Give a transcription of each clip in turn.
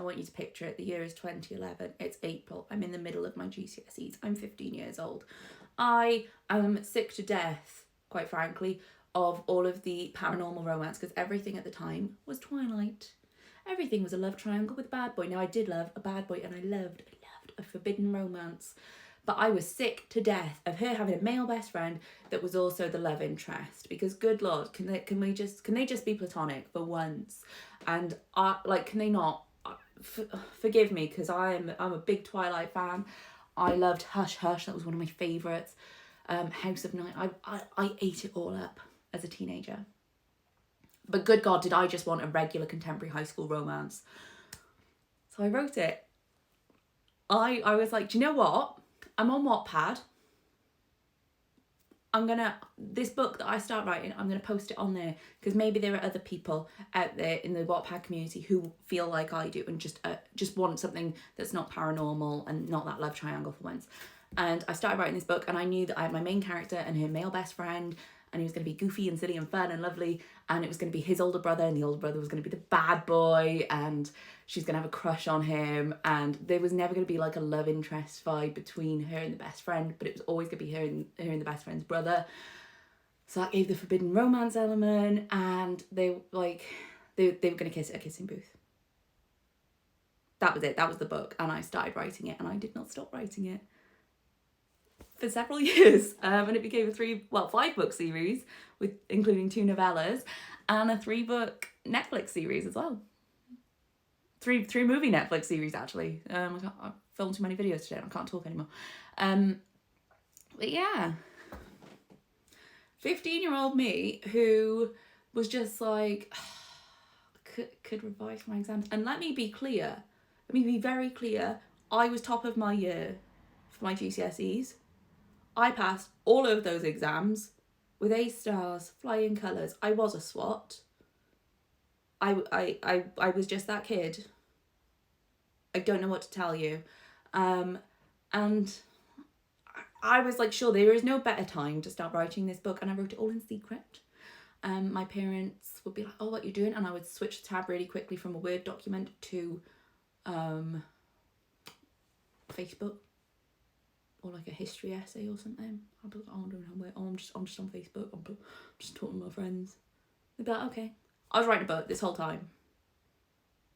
want you to picture it. The year is 2011. It's April. I'm in the middle of my GCSEs. I'm 15 years old. I am sick to death, quite frankly, of all of the paranormal romance, because everything at the time was Twilight. Everything was a love triangle with a bad boy. Now, I did love a bad boy, and I loved a forbidden romance. But I was sick to death of her having a male best friend that was also the love interest. Because good Lord, can they just be platonic for once? And can they not? Forgive me, because I'm a big Twilight fan. I loved Hush Hush. That was one of my favourites. House of Night. I ate it all up as a teenager. But good God, did I just want a regular contemporary high school romance? So I wrote it. I was like, do you know what? I'm on Wattpad. This book that I start writing, I'm going to post it on there, because maybe there are other people out there in the Wattpad community who feel like I do and just want something that's not paranormal and not that love triangle for once. And I started writing this book, and I knew that I had my main character and her male best friend, and he was going to be goofy and silly and fun and lovely, and it was going to be his older brother, and the older brother was going to be the bad boy, and she's going to have a crush on him, and there was never going to be like a love interest vibe between her and the best friend, but it was always going to be her and the best friend's brother. So that gave the forbidden romance element, and they were going to kiss at a kissing booth. That was it. That was the book, and I started writing it, and I did not stop writing it for several years, and it became a 5-book series, with including 2 novellas and a 3-book Netflix series as well. 3 movie Netflix series, actually. I've filmed too many videos today and I can't talk anymore. But yeah, 15-year-old me who was just like, could revise my exams. And let me be very clear, I was top of my year for my GCSEs. I passed all of those exams with A stars, flying colours. I was a SWAT. I was just that kid. I don't know what to tell you. And I was like, sure, there is no better time to start writing this book. And I wrote it all in secret. My parents would be like, oh, what are you doing? And I would switch the tab really quickly from a Word document to Facebook. Or like a history essay or something. I'll be like, oh, I'm just on Facebook. I'm just talking to my friends. They'd be like, okay. I was writing a book this whole time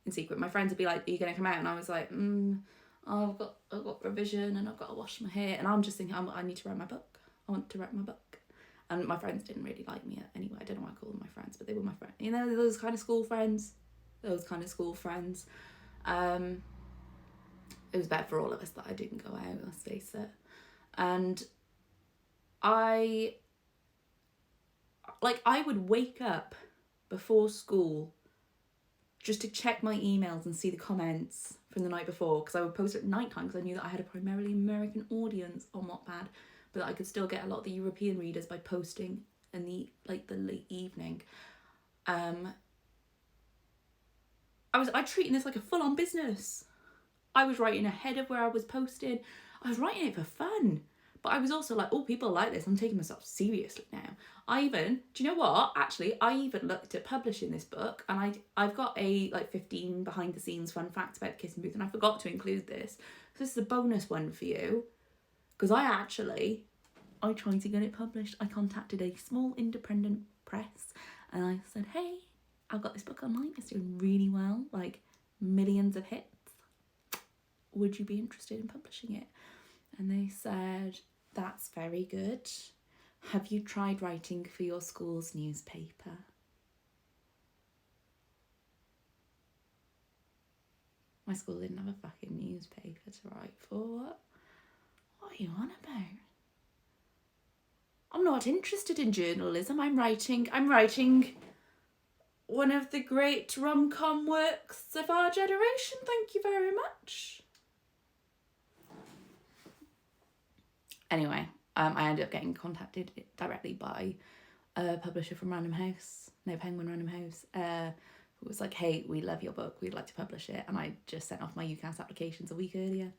in secret. My friends would be like, are you going to come out? And I was like, I've got revision and I've got to wash my hair. And I'm just thinking, I need to write my book. I want to write my book. And my friends didn't really like me anyway. I don't know why I call them my friends, but they were my friends. You know, those kind of school friends. It was better for all of us that I didn't go out, let's face it. And I would wake up before school just to check my emails and see the comments from the night before, because I would post at night time because I knew that I had a primarily American audience on Wattpad, but that I could still get a lot of the European readers by posting in the late evening. I treating this like a full-on business. I was writing ahead of where I was posting. I was writing it for fun. But I was also like, oh, people like this. I'm taking myself seriously now. Do you know what? Actually, I even looked at publishing this book, and I've got a 15 behind the scenes fun facts about the Kissing Booth, and I forgot to include this. So this is a bonus one for you. Because I tried to get it published. I contacted a small independent press, and I said, hey, I've got this book online. It's doing really well, like millions of hits. Would you be interested in publishing it? And they said, that's very good. Have you tried writing for your school's newspaper? My school didn't have a fucking newspaper to write for. What are you on about? I'm not interested in journalism. I'm writing one of the great rom-com works of our generation. Thank you very much. Anyway, I ended up getting contacted directly by a publisher from Penguin Random House, who was like, hey, we love your book, we'd like to publish it. And I just sent off my UCAS applications a week earlier.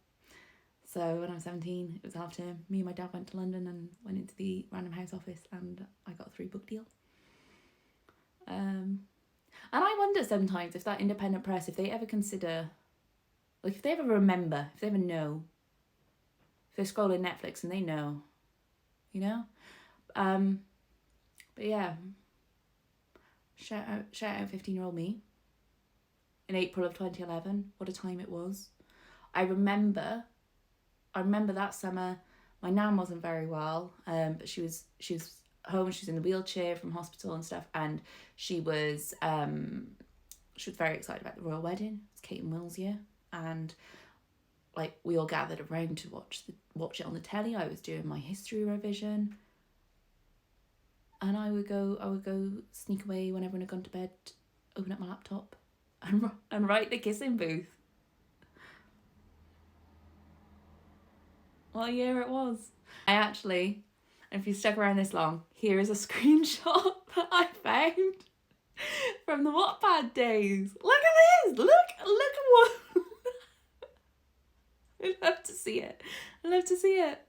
So when I was 17, it was half term, me and my dad went to London and went into the Random House office, and I got a 3-book deal. And I wonder sometimes if that independent press, if they ever consider Like, if they ever remember, if they ever know, if they're scrolling Netflix and they know, you know? But yeah, shout out 15-year-old me in April of 2011. What a time it was. I remember that summer, my nan wasn't very well, but she was home. She was in the wheelchair from hospital and stuff, and she was very excited about the royal wedding. It's Kate and Will's year, and like we all gathered around to watch it on the telly. I was doing my history revision, and I would go sneak away when everyone had gone to bed, open up my laptop, and write the kissing booth. What year it was. I actually, if you stuck around this long, here is a screenshot that I found from the Wattpad days. Look at this! Look at what... I'd love to see it.